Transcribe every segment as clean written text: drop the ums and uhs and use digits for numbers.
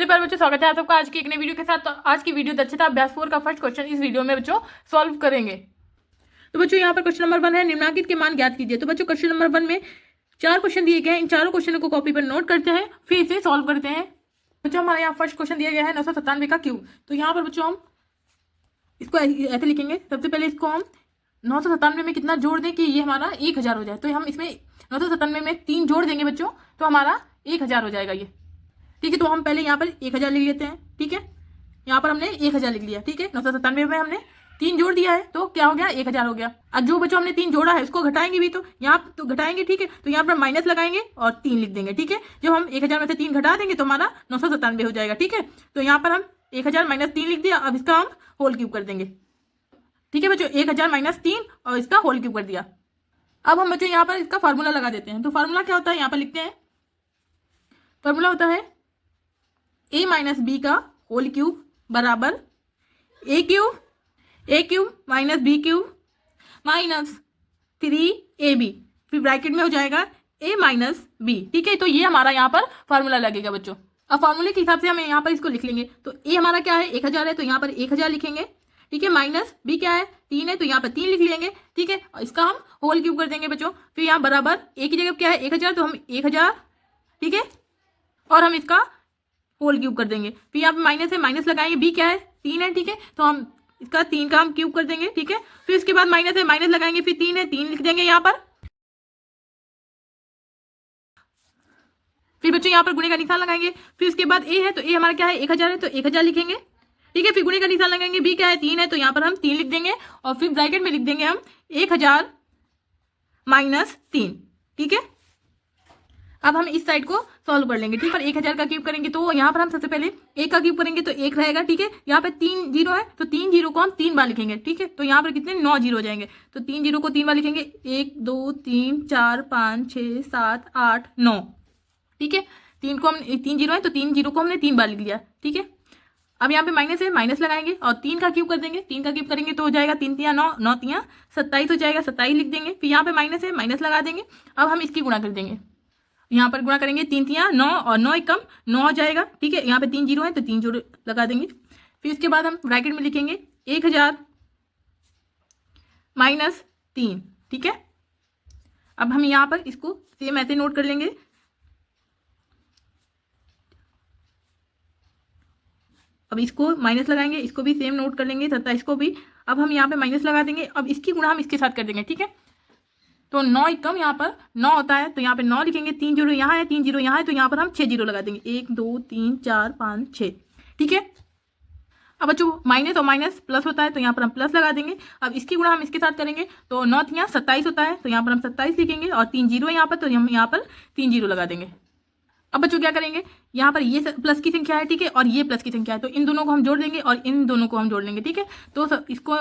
मेरे प्यारे बच्चों, स्वागत है आप सबका आज की एक नई वीडियो के साथ। तो आज की वीडियो दक्षता अभ्यास 4 का फर्स्ट क्वेश्चन इस वीडियो में बच्चों सॉल्व करेंगे। तो बच्चों यहाँ पर क्वेश्चन नंबर 1 है, निम्नलिखित के मान ज्ञात कीजिए। तो बच्चों क्वेश्चन नंबर 1 में 4 क्वेश्चन दिए गए हैं। इन चारों क्वेश्चनों को कॉपी पर नोट करते हैं, फिर इसे सॉल्व करते हैं। बच्चों हमारे यहाँ फर्स्ट क्वेश्चन दिया गया है 997 का क्यूब। तो यहाँ पर बच्चों हम इसको ऐसे लिखेंगे। सबसे पहले इसको हम 997 में कितना जोड़ दें कि ये हमारा 1000 हो जाए। तो हम इसमें 997 में 3 जोड़ देंगे बच्चों, तो हमारा 1000 हो जाएगा ये। ठीक है, तो हम पहले यहाँ पर 1000 लिख लेते हैं। ठीक है, यहाँ पर हमने 1000 लिख लिया। ठीक है, 997 में हमने 3 जोड़ दिया है तो क्या हो गया, 1000 हो गया। अब जो बच्चों हमने 3 जोड़ा है उसको घटाएंगे भी, तो यहाँ तो घटाएंगे। ठीक है, तो यहाँ पर माइनस लगाएंगे और 3 लिख देंगे। ठीक है, जब हम 1000 में से 3 घटा देंगे तो हमारा 997 हो जाएगा। ठीक है, तो यहाँ पर हम 1000 माइनस 3 लिख दिया। अब इसका हम होल क्यूब कर देंगे। ठीक है बच्चों, 1000 माइनस 3 और इसका होल क्यूब कर दिया। अब हम बच्चों यहाँ पर इसका फार्मूला लगा देते हैं। तो फार्मूला क्या होता है, यहाँ पर लिखते हैं। फार्मूला होता है a माइनस बी का होल क्यूब बराबर A cube minus B cube minus 3ab, फिर ब्रैकेट में हो जाएगा a माइनस बी। ठीक है, तो ये हमारा यहाँ पर फार्मूला लगेगा बच्चों। अब फार्मूले के हिसाब से हमें यहाँ पर इसको लिख लेंगे। तो a हमारा क्या है, 1000 है, तो यहाँ पर 1000 लिखेंगे। ठीक है, माइनस b क्या है, 3 है, तो यहाँ पर 3 लिख लेंगे। ठीक है, और इसका हम होल क्यूब कर देंगे बच्चों। फिर यहाँ बराबर a की जगह क्या है 1000, तो हम 1000। ठीक है, और हम इसका होल क्यूब कर देंगे। फिर यहाँ पे माइनस है, माइनस लगाएंगे। बी क्या है, 3 है। ठीक है, तो हम इसका 3 का हम क्यूब कर देंगे। ठीक है, फिर इसके बाद माइनस है, माइनस लगाएंगे। फिर 3 है, 3 लिख देंगे यहाँ पर। फिर बच्चों यहाँ पर गुणे का निशान लगाएंगे। फिर उसके बाद ए है, तो ए हमारा क्या है 1000 है, तो 1000 लिखेंगे। ठीक है, फिर गुणे का निशान लगाएंगे। बी क्या है 3 है, तो यहाँ पर हम 3 लिख देंगे और फिर ब्रैकेट में लिख देंगे हम 1000 माइनस 3। ठीक है, अब हम इस साइड को सॉल्व कर लेंगे। ठीक है, 1000 का क्यूब करेंगे तो यहाँ पर हम सबसे पहले 1 का क्यूब करेंगे तो 1 रहेगा। ठीक है, यहाँ पे 3 जीरो है, तो 3 जीरो को हम 3 बार लिखेंगे। ठीक है, तो यहाँ पर कितने 9 जीरो हो जाएंगे, तो 3 जीरो को 3 बार लिखेंगे। 1 2 3 4 5 6 7 8 9। ठीक है, 3 जीरो है, तो 3 जीरो को हमने 3 बार लिख लिया। ठीक है, अब यहाँ पे माइनस है, माइनस लगाएंगे और 3 का क्यूब कर देंगे। 3 का क्यूब करेंगे तो हो जाएगा 3 तिया 9, 9 तिया 27 हो जाएगा, 27 लिख देंगे। फिर यहाँ पे माइनस है, माइनस लगा देंगे। अब हम इसकी गुणा कर देंगे। यहाँ पर गुणा करेंगे 3 तिया 9 और 9 एकम 9 हो जाएगा। ठीक है, यहाँ पे 3 जीरो है, तो 3 जीरो लगा देंगे। फिर इसके बाद हम ब्रैकेट में लिखेंगे 1000 माइनस 3। ठीक है, अब हम यहाँ पर इसको सेम ऐसे नोट कर लेंगे। अब इसको माइनस लगाएंगे, इसको भी सेम नोट कर लेंगे, 27 को भी। अब हम यहाँ पे माइनस लगा देंगे। अब इसकी गुणा हम इसके साथ कर देंगे। ठीक है, तो 9 एकम यहाँ पर 9 होता है, तो यहाँ पे 9 लिखेंगे। 3 जीरो यहाँ है, 3 जीरो यहाँ है, तो यहाँ पर हम 6 जीरो लगा देंगे। 1 2 3 4 5 6। ठीक है, अब बच्चों माइनस और माइनस प्लस होता है, तो यहाँ पर हम प्लस लगा देंगे। अब इसकी गुणा हम इसके साथ करेंगे, तो 9 तिया 27 होता है, तो यहाँ पर हम 27 लिखेंगे और 3 जीरो है यहाँ पर, तो हम यहाँ पर 3 जीरो लगा देंगे। अब बच्चों क्या करेंगे, यहाँ पर ये प्लस की संख्या है। ठीक है, और ये प्लस की संख्या है, तो इन दोनों को हम जोड़ लेंगे और इन दोनों को हम जोड़ लेंगे। ठीक है, तो इसको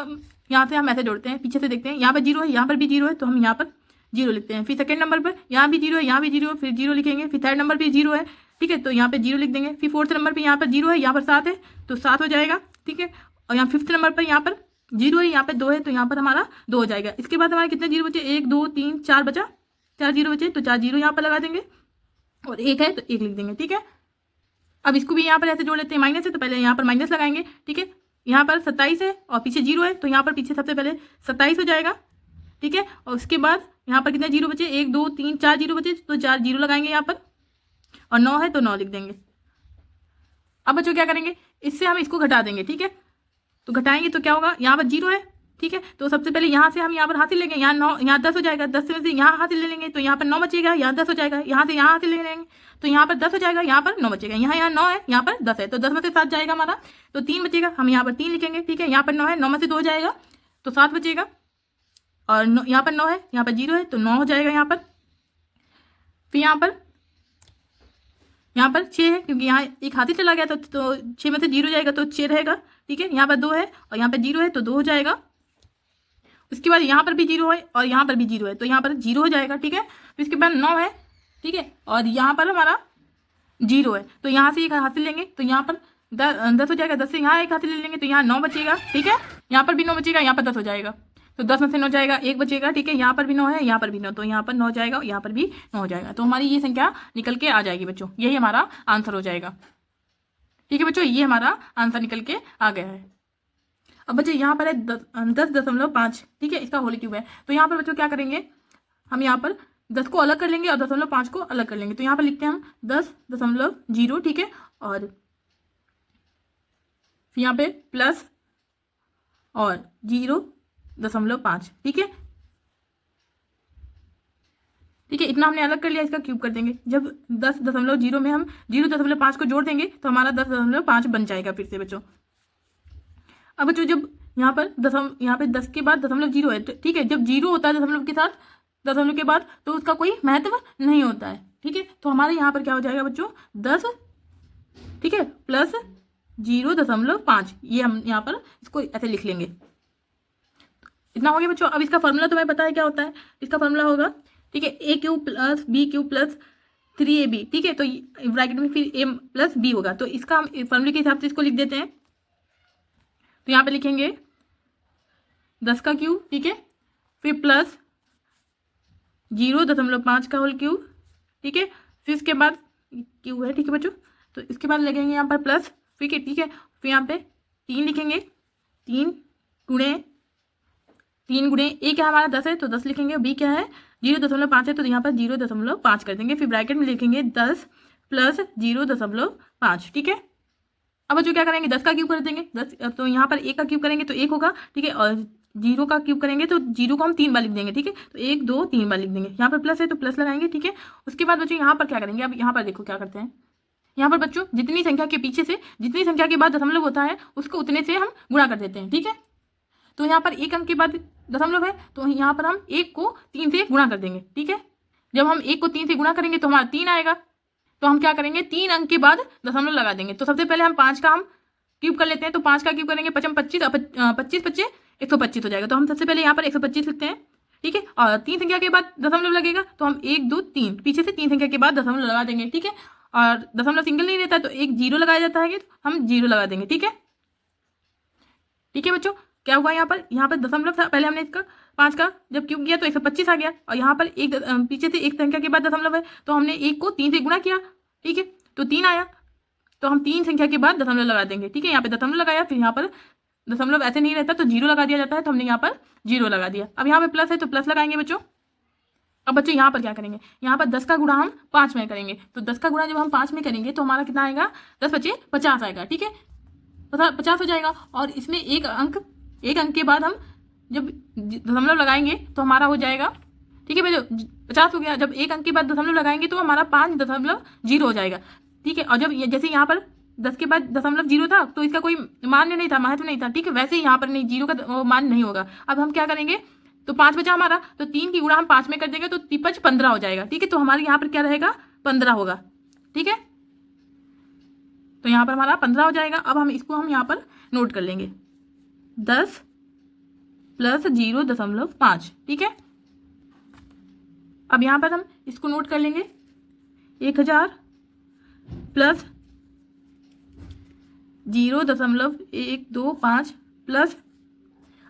यहाँ से हम ऐसे जोड़ते हैं। पीछे से देखते हैं, यहाँ पर जीरो है, यहाँ पर भी जीरो है, तो हम यहाँ पर जीरो लिखते हैं। फिर सेकंड नंबर पर यहाँ भी जीरो है, यहाँ भी जीरो है, फिर जीरो लिखेंगे। फिर थर्ड नंबर पर जीरो है। ठीक है, तो यहाँ पे जीरो लिख देंगे। फिर फोर्थ नंबर पर यहाँ पर जीरो है, यहाँ पर 7 है, तो 7 हो जाएगा। ठीक है, और यहाँ फिफ्थ नंबर पर यहाँ पर जीरो है, यहाँ पे 2 है, तो यहाँ पर हमारा 2 हो जाएगा। इसके बाद हमारे कितने जीरो बचे, 1 2 3 4 बचा, 4 जीरो बचे, तो 4 जीरो यहाँ पर लगा देंगे और 1 है तो 1 लिख देंगे। ठीक है, अब इसको भी यहाँ पर ऐसे जोड़ लेते हैं। माइनस है तो पहले यहाँ पर माइनस लगाएंगे। ठीक है, यहाँ पर 27 है और पीछे जीरो है, तो यहाँ पर पीछे सबसे पहले 27 हो जाएगा। ठीक है, और उसके बाद यहाँ पर कितने जीरो बचे, 1 2 3 4 जीरो बचे, तो 4 जीरो लगाएंगे यहाँ पर, और 9 है तो 9 लिख देंगे। अब बच्चों क्या करेंगे, इससे हम इसको घटा देंगे। ठीक है, तो घटाएंगे तो क्या होगा, यहाँ पर जीरो है। ठीक है, तो सबसे पहले यहाँ से हम यहाँ पर हासिल लेंगे। यहाँ 9, यहाँ 10 हो जाएगा, 10 में से यहाँ हासिल ले लेंगे, तो यहाँ पर 9 बचेगा, यहाँ 10 हो जाएगा। यहाँ से यहाँ हासिल ले लेंगे, तो यहाँ पर 10 हो जाएगा, यहाँ पर 9 बचेगा। यहाँ 9 है, यहाँ पर 10 है, तो 10 में से 7 जाएगा हमारा, तो 3 बचेगा। हम यहाँ पर 3 लिखेंगे। ठीक है, यहाँ पर 9 है, 9 में से 2 हो जाएगा, तो 7 बचेगा। और यहाँ पर 9 है, यहाँ पर जीरो है, तो 9 हो जाएगा यहाँ पर। फिर यहाँ पर 6 है, क्योंकि यहाँ एक हाथी चला गया, तो 6 में से जीरो जाएगा, तो 6 रहेगा। ठीक है, यहाँ पर 2 है और यहाँ पर जीरो है, तो 2 हो जाएगा। उसके बाद यहाँ पर भी जीरो है और यहाँ पर भी जीरो है, तो यहाँ पर जीरो हो जाएगा। ठीक है, फिर इसके बाद 9 है। ठीक है, और यहाँ पर हमारा जीरो है, तो यहाँ से एक हासिल लेंगे, तो यहाँ पर 10 हो जाएगा। 10 से यहाँ एक हासिल ले लेंगे, तो यहाँ 9 बचेगा। ठीक है, यहाँ पर भी 9 बचेगा, यहाँ पर 10 हो जाएगा, तो 10 में से 9 जाएगा, 1 बचेगा। ठीक है, यहाँ पर भी 9 है, यहाँ पर भी 9, तो यहाँ पर 9 जाएगा, यहाँ पर भी 9 हो जाएगा। तो हमारी ये संख्या निकल के आ जाएगी बच्चों, यही हमारा आंसर हो जाएगा। ठीक है बच्चों, ये हमारा आंसर निकल के आ गया है। अब बच्चों यहाँ पर है 10.5, ठीक है, इसका होल क्यूब है। तो यहाँ पर बच्चों क्या करेंगे, हम यहाँ पर 10 को अलग कर लेंगे और 0.5 को अलग कर लेंगे। तो यहाँ पर लिखते हैं हम 10.0, ठीक है, और फिर यहाँ पे प्लस और 0.5, ठीक है, ठीक है, इतना हमने अलग कर लिया। इसका क्यूब कर देंगे। जब 10.0 में हम 0.5 को जोड़ देंगे तो हमारा 10.5 बन जाएगा फिर से बच्चों। अब बच्चों जब यहाँ पे 10 के बाद 0.0 है, ठीक है, जब 0 होता है दशमलव के साथ, दशमलव के बाद, तो उसका कोई महत्व नहीं होता है, ठीक है। तो हमारे यहाँ पर क्या हो जाएगा बच्चों, 10, ठीक है, प्लस 0.5, ये हम यहाँ पर इसको ऐसे लिख लेंगे। इतना हो गया बच्चों। अब इसका फॉर्मूला तुम्हें पता है क्या होता है, इसका फॉर्मूला होगा, ठीक है, a cube plus b cube plus 3ab, ठीक है, तो ब्रैकेट में फिर a प्लस b होगा। तो इसका हम फॉर्मूले के हिसाब से इसको लिख देते हैं। तो यहाँ पे लिखेंगे 10 का क्यूब, ठीक है, फिर प्लस 0.5 का होल क्यूब, ठीक है, फिर इसके बाद क्यूब है, ठीक है बच्चों, तो इसके बाद लगेंगे यहाँ पर प्लस, ठीक है, ठीक है, फिर यहाँ पे 3 लिखेंगे, 3 गुणे ए क्या हमारा 10 है तो 10 लिखेंगे, बी क्या है 0.5 है तो यहाँ पर 0.5 कर देंगे, फिर ब्रैकेट में लिखेंगे 10 प्लस 0.5, ठीक है। अब बच्चों क्या करेंगे, 10 का क्यूब कर देंगे, 10, तो यहाँ पर 1 का क्यूब करेंगे तो 1 होगा, ठीक है, और 0 का क्यूब करेंगे तो 0 को हम 3 बार लिख देंगे, ठीक है, तो 1 2 3 बार लिख देंगे। यहाँ पर प्लस है तो प्लस लगाएंगे, ठीक है। उसके बाद बच्चों यहाँ पर क्या करेंगे, अब यहाँ पर देखो क्या करते हैं, यहाँ पर बच्चों जितनी संख्या के पीछे से जितनी संख्या के बाद दशमलव होता है उसको उतने से हम गुणा कर देते हैं, ठीक है। तो यहाँ पर 1 अंक के बाद दशमलव है तो यहाँ पर हम 1 को 3 से गुणा कर देंगे, ठीक है। जब हम 1 को 3 से गुणा करेंगे तो हमारा 3 आएगा, तो हम क्या करेंगे 3 अंक के बाद दशमलव लगा देंगे। तो सबसे पहले हम 5 का हम क्यूब कर लेते हैं, तो 5 का क्यूब करेंगे 5 25 25 125 हो जाएगा। तो हम सबसे पहले यहाँ पर 125 लिखते हैं, ठीक है, और 3 संख्या के बाद दशमलव लगेगा तो हम 1 2 3 पीछे से 3 संख्या के बाद दशमलव लगा देंगे, ठीक है। और दशमलव सिंगल नहीं रहता है तो एक 0 लगाया जाता है, तो हम 0 लगा देंगे, ठीक है, ठीक है बच्चों। क्या हुआ यहाँ पर दशमलव था, पहले हमने इसका 5 का जब क्यूब किया तो 125 आ गया, और यहाँ पर एक पीछे से एक संख्या के बाद दशमलव है तो हमने 1 को 3 से गुणा किया, ठीक है, तो 3 आया, तो हम 3 संख्या के बाद दशमलव लगा देंगे, ठीक है। यहाँ पे दशमलव लगाया, फिर यहाँ पर दशमलव ऐसे नहीं रहता तो 0 लगा दिया जाता है, तो हमने यहाँ पर 0 लगा दिया। अब यहाँ पे प्लस है तो प्लस लगाएंगे बच्चों। अब बच्चों यहाँ पर क्या करेंगे, यहाँ पर 10 का गुणा हम 5 में करेंगे, तो 10 का गुणा जब हम 5 में करेंगे तो हमारा कितना आएगा, 10 बचे 50 आएगा, ठीक है, 50 हो जाएगा। और इसमें एक अंक के बाद हम जब दशमलव लगाएंगे तो हमारा हो जाएगा, ठीक है भाई, 50 हो गया। जब एक अंक के बाद दशमलव लगाएंगे तो हमारा 5.0 हो जाएगा, ठीक है। और जब जैसे यहाँ पर 10 के बाद दशमलव 0 था तो इसका कोई मान्य नहीं था, महत्व नहीं था, ठीक है, वैसे ही यहाँ पर नहीं, 0 का मान नहीं होगा। अब हम क्या करेंगे, तो 5 बचा हमारा, तो 3 की गुणा हम 5 में कर देंगे तो 5 15 हो जाएगा, ठीक है। तो हमारे यहाँ पर क्या रहेगा, 15 होगा, ठीक है, तो यहाँ पर हमारा 15 हो जाएगा। अब हम इसको हम यहाँ पर नोट कर लेंगे, 10 प्लस 0.5, ठीक है। अब यहाँ पर हम इसको नोट कर लेंगे, 1000 प्लस 0.125 प्लस,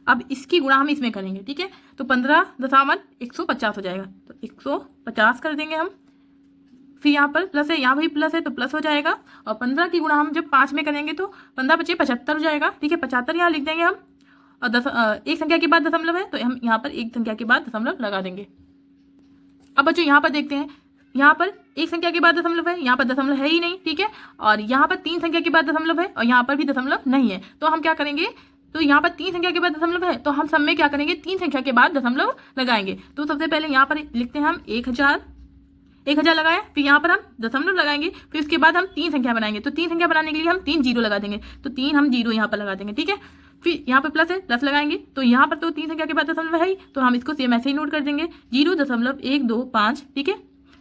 अब इसकी गुणा हम इसमें करेंगे, ठीक है, तो 15.150 हो जाएगा, तो 150 कर देंगे हम। फिर यहाँ पर प्लस है, यहाँ भी प्लस है तो प्लस हो जाएगा, और 15 की गुणा हम जब 5 में करेंगे तो 15 बचे 75 हो जाएगा, ठीक है, 75 यहाँ लिख देंगे हम। और एक संख्या के बाद दशमलव है तो हम यहाँ पर एक संख्या के बाद दशमलव लगा देंगे। अब बच्चों यहाँ पर देखते हैं, यहाँ पर एक संख्या के बाद दशमलव है, यहाँ पर दशमलव है ही नहीं, ठीक है, और यहाँ पर 3 संख्या के बाद दशमलव है और यहाँ पर भी दशमलव नहीं है, तो हम क्या करेंगे, तो यहाँ पर 3 संख्या के बाद दशमलव है तो हम सब में क्या करेंगे, 3 संख्या के बाद दशमलव लगाएंगे। तो सबसे पहले यहाँ पर लिखते हैं हम 1000 लगाया, फिर यहाँ पर हम दशमलव लगाएंगे, फिर उसके बाद हम 3 संख्या बनाएंगे, तो 3 संख्या बनाने के लिए हम 3 0 लगा देंगे, तो 3 हम 0 यहाँ पर लगा देंगे, ठीक है। फिर यहाँ पर प्लस है, प्लस लगाएंगे, तो यहाँ पर तो 3 संख्या के बाद दशमलव है ही, तो हम इसको सेम ऐसे ही नोट कर देंगे 0.125, ठीक है।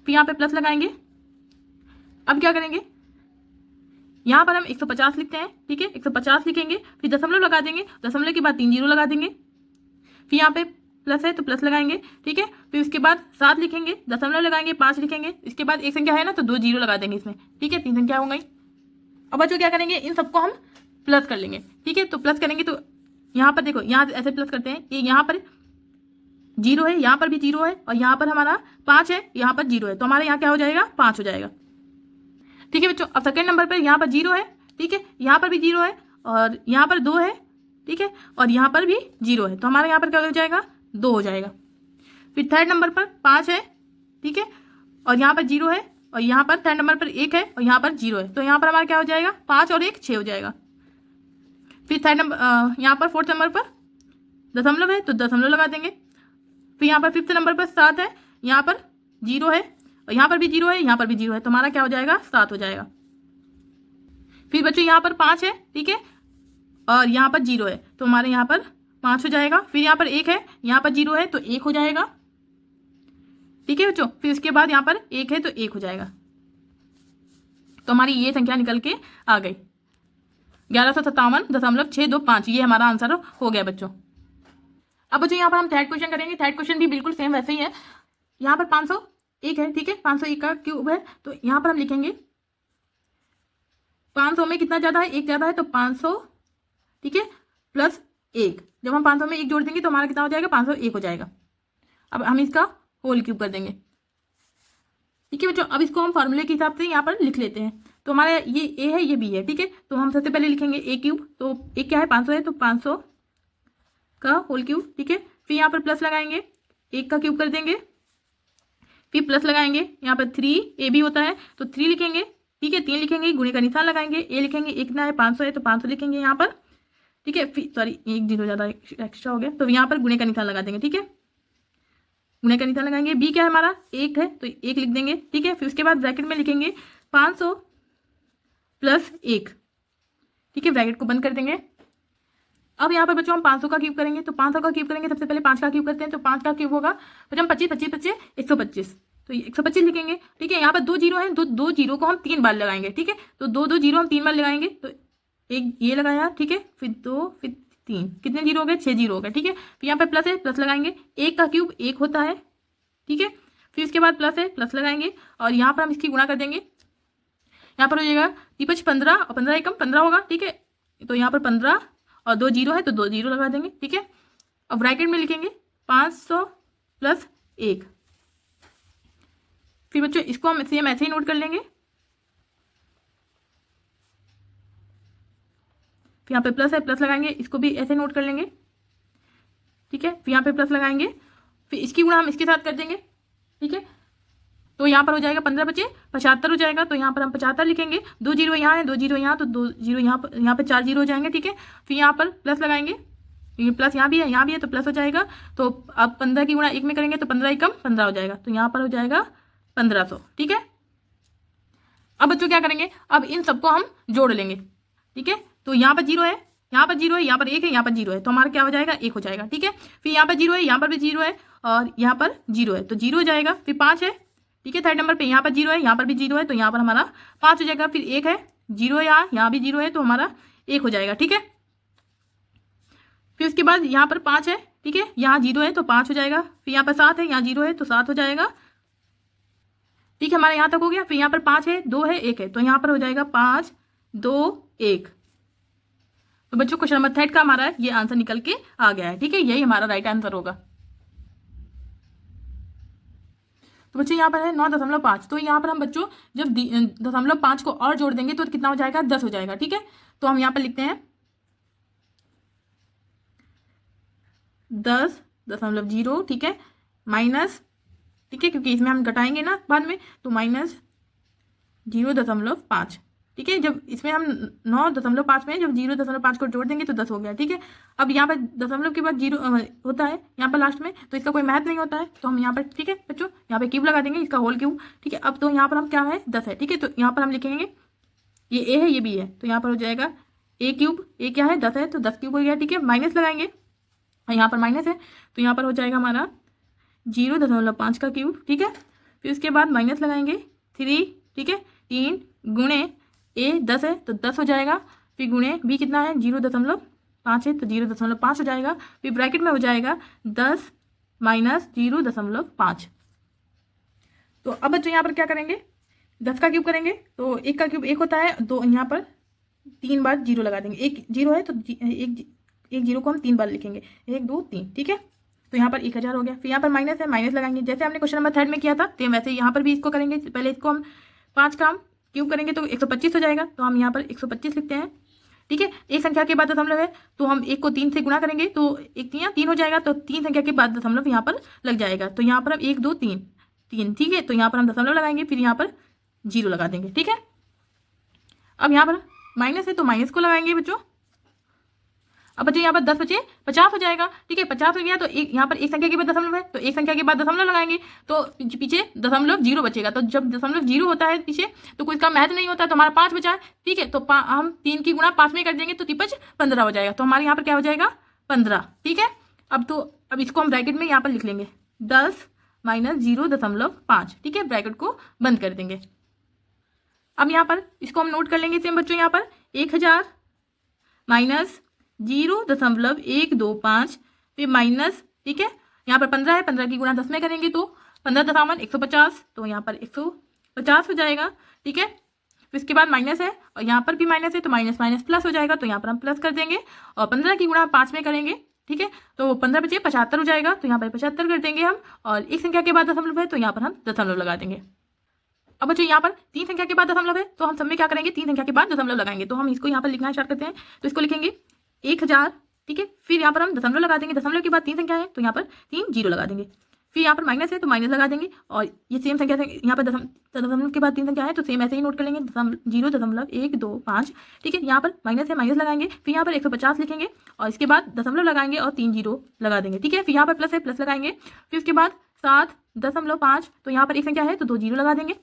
फिर यहाँ पे प्लस लगाएंगे। अब क्या करेंगे, यहाँ पर हम 150 लिखते हैं, ठीक है, 150 लिखेंगे, फिर दशमलव लगा देंगे, दशमलव के बाद 3 0 लगा देंगे, फिर यहाँ पे प्लस है तो प्लस लगाएंगे, ठीक है, फिर उसके बाद 7 लिखेंगे, दशमलव लगाएंगे, 5 लिखेंगे, इसके बाद एक संख्या है ना तो 2 0 लगा देंगे इसमें, ठीक है, 3 संख्या हो गई। अब बच्चों क्या करेंगे, इन सबको हम प्लस कर लेंगे, ठीक है, तो प्लस करेंगे तो यहाँ पर देखो, यहाँ ऐसे प्लस करते हैं, ये यहाँ पर 0 है, यहाँ पर भी 0 है, और यहाँ पर हमारा 5 है, यहाँ पर 0 है, तो हमारे यहाँ क्या हो जाएगा, 5 हो जाएगा, ठीक है बच्चों। अब सेकंड नंबर पर यहाँ पर 0 है, ठीक है, यहाँ पर भी 0 है और यहाँ पर 2 है, ठीक है, और यहाँ पर भी 0 है, तो हमारा यहाँ पर क्या हो जाएगा, 2 हो जाएगा। फिर थर्ड नंबर पर 5 है, ठीक है, और यहाँ पर 0 है, और यहाँ पर थर्ड नंबर पर 1 है और यहाँ पर 0 है, तो यहाँ पर हमारा क्या हो जाएगा, 5 और 1 6 हो जाएगा। फिर थर्ड नंबर यहाँ पर फोर्थ नंबर पर दशमलव है तो दशमलव लगा देंगे। फिर यहाँ पर फिफ्थ नंबर पर 7 है, यहाँ पर 0 है और यहाँ पर भी 0 है, यहाँ पर भी 0 है, तो हमारा क्या हो जाएगा, 7 हो जाएगा। फिर बच्चों यहाँ पर 5 है, ठीक है, और यहाँ पर 0 है, तो हमारे यहाँ पर 5 हो जाएगा। फिर यहाँ पर 1 है, यहाँ पर 0 है तो 1 हो जाएगा, ठीक है बच्चों। फिर उसके बाद यहाँ पर 1 है तो 1 हो जाएगा, तो हमारी ये संख्या निकल के आ गई 1157.625, ये हमारा आंसर हो गया बच्चों। अब बच्चों यहाँ पर हम थर्ड क्वेश्चन करेंगे। थर्ड क्वेश्चन भी बिल्कुल सेम वैसे ही है। यहाँ पर 501 है, ठीक है, 501 का क्यूब है, तो यहाँ पर हम लिखेंगे 500 में कितना ज़्यादा है, 1 ज़्यादा है, तो 500, ठीक है, प्लस 1। जब हम 500 में 1 जोड़ देंगे तो हमारा कितना हो जाएगा, 501 हो जाएगा। अब हम इसका होल क्यूब कर देंगे, ठीक है बच्चों। अब इसको हम फार्मूले के हिसाब से यहाँ पर लिख लेते हैं। तो हमारा ये ए है, ये बी है, ठीक है, तो हम सबसे पहले लिखेंगे ए क्यूब। तो ए क्या है, 500 है, तो 500 का होल क्यूब, ठीक है। फिर यहाँ पर प्लस लगाएंगे, 1 का क्यूब कर देंगे, फिर प्लस लगाएंगे, यहाँ पर 3 ए बी होता है तो 3 लिखेंगे, ठीक है, 3 लिखेंगे, गुणे का निशान लगाएंगे, ए लिखेंगे, एक कितना है, 500 है तो 500 लिखेंगे यहाँ पर, ठीक है। फिर सॉरी 1 0 ज़्यादा एक्स्ट्रा हो गया, तो यहाँ पर गुणे का निशान लगा देंगे, ठीक है, गुणे का निशान लगाएंगे। बी क्या है हमारा, 1 है तो 1 लिख देंगे, ठीक है। फिर उसके बाद ब्रैकेट में लिखेंगे 500 प्लस 1, ठीक है, ब्रैकेट को बंद कर देंगे। अब यहाँ पर बच्चों हम 500 का क्यूब करेंगे, तो 500 का क्यूब करेंगे, सबसे पहले 5 का क्यूब करते हैं, तो 5 का क्यूब होगा बच्चों 25 25 25 125, तो 125 लिखेंगे, ठीक है। यहाँ पर 2 जीरो है, दो जीरो को हम 3 बार लगाएंगे, ठीक है, तो 2 जीरो हम 3 बार लगाएंगे, तो एक ये लगाया, ठीक है, फिर 2 फिर 3, कितने जीरो हो गए, 6 जीरो हो गए, ठीक है। फिर यहाँ पर प्लस है, प्लस लगाएंगे, 1 का क्यूब 1 होता है, ठीक है। फिर इसके बाद प्लस है, प्लस लगाएंगे और यहाँ पर हम इसकी गुणा कर देंगे, यहाँ पर हो जाएगा 3 15 और 15 एकम 15 होगा, ठीक है, तो यहाँ पर 15 और 2 जीरो है तो 2 जीरो लगा देंगे, ठीक है। अब ब्रैकेट में लिखेंगे 500 प्लस 1। फिर बच्चों इसको हम सेम ऐसे ही नोट कर लेंगे, फिर यहाँ पे प्लस है, प्लस लगाएंगे, इसको भी ऐसे नोट कर लेंगे, ठीक है। फिर यहाँ पे प्लस लगाएंगे, फिर इसकी गुणा हम इसके साथ कर देंगे, ठीक है, तो यहाँ पर हो जाएगा 15 बचे 75 हो जाएगा, तो यहाँ पर हम 75 लिखेंगे, 2 जीरो यहाँ है, 2 जीरो यहाँ, तो 2 जीरो यहाँ पर 4 जीरो हो जाएंगे, ठीक है। फिर यहाँ पर प्लस लगाएंगे, ये प्लस यहाँ भी है, यहाँ भी है, तो प्लस हो जाएगा। तो अब 15 की गुणा 1 में करेंगे तो 15 एकम 15 हो जाएगा, तो यहाँ पर हो जाएगा 1500, ठीक है। अब बच्चों क्या करेंगे, अब इन सबको हम जोड़ लेंगे, ठीक है। तो यहाँ पर 0 है, यहाँ पर 0 है, यहाँ पर 1 है, यहाँ पर 0 है, तो हमारा क्या हो जाएगा, 1 हो जाएगा, ठीक है। फिर यहाँ पर 0 है, यहाँ पर भी 0 है और यहाँ पर 0 है, तो 0 हो जाएगा। फिर 5 है, ठीक है, थर्ड नंबर पे यहाँ पर 0 है, यहाँ पर भी 0 है, तो यहाँ पर हमारा 5 हो जाएगा। फिर 1 है, 0 है, यहाँ भी 0 है, तो हमारा 1 हो जाएगा, ठीक है। फिर उसके बाद यहाँ पर 5 है, ठीक है, यहाँ 0 है तो 5 हो जाएगा। फिर यहाँ पर 7 है, यहाँ 0 है तो 7 हो जाएगा, ठीक है, हमारा यहाँ तक हो गया। फिर यहाँ पर 5 है, 2 है, 1 है, तो यहाँ पर हो जाएगा 5 2 1। तो बच्चों क्वेश्चन नंबर 3 का हमारा ये आंसर निकल के आ गया है, ठीक है, यही हमारा राइट आंसर होगा। तो बच्चों यहाँ पर है 9.5, तो यहाँ पर हम बच्चों जब 0.5 को और जोड़ देंगे तो कितना हो जाएगा, 10 हो जाएगा, ठीक है। तो हम यहाँ पर लिखते हैं 10.0, ठीक है, माइनस, ठीक है, क्योंकि इसमें हम घटाएंगे ना बाद में, तो माइनस 0.5, ठीक है। जब इसमें हम 9.5 में जब 0.5 को जोड़ देंगे तो 10 हो गया, ठीक है। अब यहाँ पर दशमलव के बाद 0 होता है यहाँ पर लास्ट में, तो इसका कोई महत्व नहीं होता है, तो हम यहाँ पर, ठीक है बच्चों, यहाँ पे क्यूब लगा देंगे, इसका होल क्यूब, ठीक है। अब तो यहाँ पर हम क्या है, 10 है, ठीक है, तो यहाँ पर हम लिखेंगे ये ए है, ये बी है, तो यहाँ पर हो जाएगा ए क्यूब, ए क्या है 10 है, तो 10 क्यूब हो गया, ठीक है। माइनस लगाएंगे, यहाँ पर माइनस है, तो यहाँ पर हो जाएगा हमारा 0.5 का क्यूब, ठीक है। फिर उसके बाद माइनस लगाएंगे 3, ठीक है, 3 गुणे ए 10 है तो 10 हो जाएगा। फिर गुणे बी कितना है, 0.5 है, तो 0.5 हो जाएगा। फिर ब्रैकेट में हो जाएगा 10 माइनस 0.5। तो अब बच्चों यहाँ पर क्या करेंगे, 10 का क्यूब करेंगे, तो 1 का क्यूब 1 होता है, तो यहाँ पर 3 बार 0 लगा देंगे, 1 0 है तो एक 0 को हम 3 बार लिखेंगे, 1 2 3, ठीक है। तो यहाँ पर 1000 हो गया। फिर यहाँ पर माइनस है, माइनस लगाएंगे, जैसे हमने क्वेश्चन नंबर 3 में किया था, तो वैसे यहाँ पर भी इसको करेंगे। पहले इसको हम 5 का हम क्यूब करेंगे तो 125 हो जाएगा, तो हम यहाँ पर 125 लिखते हैं। ठीक है, एक संख्या के बाद दशमलव है तो हम 1 को 3 से गुणा करेंगे तो 1 3 3 हो जाएगा, तो 3 संख्या के बाद दशमलव यहाँ पर लग जाएगा। तो यहाँ पर हम 1 2 3 3, ठीक है, तो यहाँ पर हम दशमलव लगाएंगे, फिर यहाँ पर 0 लगा देंगे। ठीक है, अब यहाँ पर माइनस है तो माइनस को लगाएंगे बच्चों। अब बच्चों यहाँ पर 10 बचे 50 हो जाएगा। ठीक है, 50 हो गया तो एक यहाँ पर एक संख्या के बाद दशमलव है तो एक संख्या के बाद दशमलव लगाएंगे तो पीछे दशमलव 0 बचेगा। तो जब दशमलव 0 होता है पीछे तो कोई इसका महत्व नहीं होता, तो हमारा 5 बचा है। ठीक है, तो हम 3 की गुणा 5 में कर देंगे तो 3 15 हो जाएगा, तो हमारे यहाँ पर क्या हो जाएगा 15। ठीक है, अब इसको हम ब्रैकेट में यहाँ पर लिख लेंगे 10 माइनस 0.5। ठीक है, ब्रैकेट को बंद कर देंगे। अब यहाँ पर इसको हम नोट कर लेंगे सेम बच्चों, यहाँ पर 1000 माइनस 0.125 फिर माइनस, ठीक है, यहाँ पर 15 है, 15 की गुणा 10 में करेंगे तो 15 दशावन 150, तो यहाँ पर 150 हो जाएगा। ठीक है, फिर इसके बाद माइनस है और यहाँ पर भी माइनस है तो माइनस माइनस प्लस हो जाएगा, तो यहाँ पर हम प्लस कर देंगे और 15 की गुणा 5 में करेंगे। ठीक है, तो 15 बचे 75 हो जाएगा, तो यहाँ पर 75 कर देंगे हम, और एक संख्या के बाद दशमलव है तो यहाँ पर हम दशमलव लगा देंगे। अब बच्चों यहाँ पर 3 संख्या के बाद दशमलव है तो हम सब में क्या करेंगे 3 संख्या के बाद दशमलव लगाएंगे, तो हम इसको यहाँ पर लिखना स्टार्ट करते हैं। तो इसको लिखेंगे 1000, ठीक है, फिर यहाँ पर हम दशमलव लगा देंगे, दशमलव के बाद 3 संख्या है तो यहाँ पर 3 0 लगा देंगे, फिर यहाँ पर माइनस है तो माइनस लगा देंगे, और ये सेम संख्या से यहाँ पर दशमलव के बाद 3 संख्या है तो सेम ऐसे ही नोट कर लेंगे 0.125। ठीक है, यहाँ पर माइनस है माइनस लगाएंगे, फिर यहाँ पर 150 लिखेंगे और इसके बाद दशमलव लगाएंगे और 3 0 लगा देंगे। ठीक है, फिर यहाँ पर प्लस है प्लस लगाएंगे, फिर उसके बाद 7.5, तो यहाँ पर एक संख्या है तो 2 0 लगा देंगे।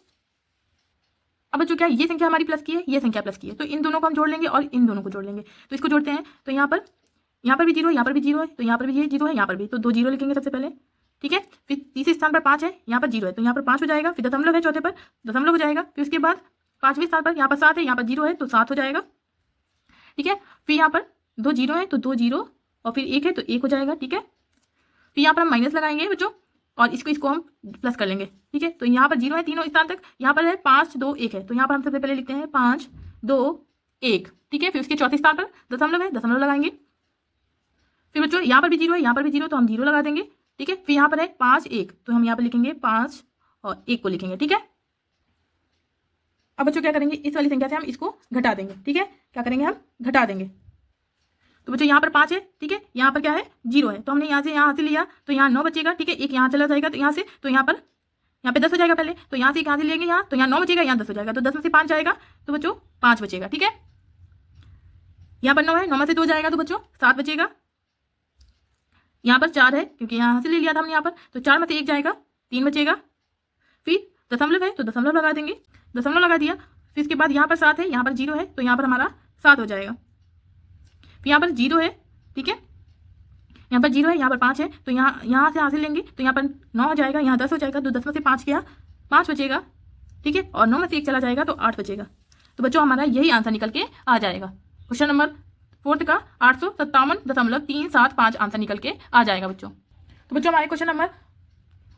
अब बच्चों क्या ये संख्या हमारी प्लस की है, ये संख्या प्लस की है, तो इन दोनों को हम जोड़ लेंगे और इन दोनों को जोड़ लेंगे। तो इसको जोड़ते हैं, तो यहाँ पर भी 0 है, यहाँ पर भी 0 है, तो यहाँ पर भी ये 0 है, यहाँ पर भी, तो 2 0 लिखेंगे सबसे पहले। ठीक है, फिर तीसरे स्थान पर 5 है, यहाँ पर 0 है तो यहाँ पर 5 हो जाएगा, फिर दशमलव है चौथे पर दशमलव हो जाएगा, फिर उसके बाद 5वें स्थान पर यहाँ पर 7 है, यहाँ पर 0 है तो 7 हो जाएगा। ठीक है, फिर यहाँ पर 2 0 है तो 2 0 और फिर 1 है तो 1 हो जाएगा। ठीक है, फिर यहाँ पर हम माइनस लगाएंगे बच्चों और इसको हम प्लस कर लेंगे। ठीक है, तो यहाँ पर 0 है तीनों स्थान तक, यहाँ पर है 5 2 1 है, तो यहाँ पर हम सबसे पहले लिखते हैं 5 2 1। ठीक है, फिर उसके चौथे स्थान पर दशमलव है, दशमलव लगाएंगे। फिर बच्चों यहाँ पर भी 0 है, यहाँ पर भी 0 तो हम 0 लगा देंगे। ठीक है, फिर यहाँ पर है 5 1 तो हम यहाँ पर लिखेंगे 5 और 1 को लिखेंगे। ठीक है, अब बच्चों क्या करेंगे इस वाली संख्या से हम इसको घटा देंगे। ठीक है, क्या करेंगे हम घटा देंगे। तो बच्चों यहाँ पर 5 है, ठीक है, यहाँ पर क्या है 0 है, तो हमने यहाँ से यहाँ से लिया तो यहाँ 9 बचेगा। ठीक है, एक यहाँ चला जाएगा तो यहाँ से, तो यहाँ पे 10 हो जाएगा पहले, तो यहाँ से यहाँ से लेंगे यहाँ, तो यहाँ 9 बचेगा, यहाँ 10 हो जाएगा, तो 10 में से 5 जाएगा तो बच्चों 5 बचेगा। ठीक है, यहाँ पर 9 है, 9 में से 2 जाएगा तो बच्चों 7 बचेगा। यहाँ पर 4 है क्योंकि यहाँ से ले लिया था हमने यहाँ पर, तो 4 में से 1 जाएगा 3 बचेगा। फिर दशमलव है तो दशमलव लगा देंगे, दशमलव लगा दिया, फिर इसके बाद यहाँ पर 7 है, यहाँ पर 0 है तो यहाँ पर हमारा 7 हो जाएगा। फिर यहाँ पर 0 है, ठीक है, यहाँ पर 0 है, यहाँ पर 5 है, तो यहाँ से हासिल लेंगे तो यहाँ पर 9 हो जाएगा, यहाँ 10 हो जाएगा, तो 10 में से 5 गया 5 बचेगा। ठीक है, और 9 में से 1 चला जाएगा तो 8 बचेगा। तो बच्चों हमारा यही आंसर निकल के आ जाएगा। क्वेश्चन नंबर 4 का 857.375 आंसर निकल के आ जाएगा बच्चों। तो बच्चों हमारे क्वेश्चन नंबर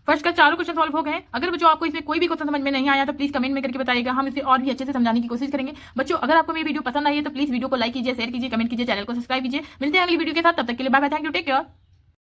फर्स्ट का चारों क्वेश्चन सॉल्व हो गए हैं। अगर बच्चों आपको इसमें कोई भी क्वेश्चन समझ में नहीं आया तो प्लीज कमेंट में करके बताइएगा, हम इसे और भी अच्छे से समझाने की कोशिश करेंगे। बच्चों अगर आपको मेरी वीडियो पसंद आई है तो प्लीज वीडियो को लाइक कीजिए, शेयर कीजिए, कमेंट कीजिए, चैनल को सब्सक्राइब कीजिए। मिलते हैं अगली वीडियो के साथ, तब तक के लिए bye bye, thank you, take care.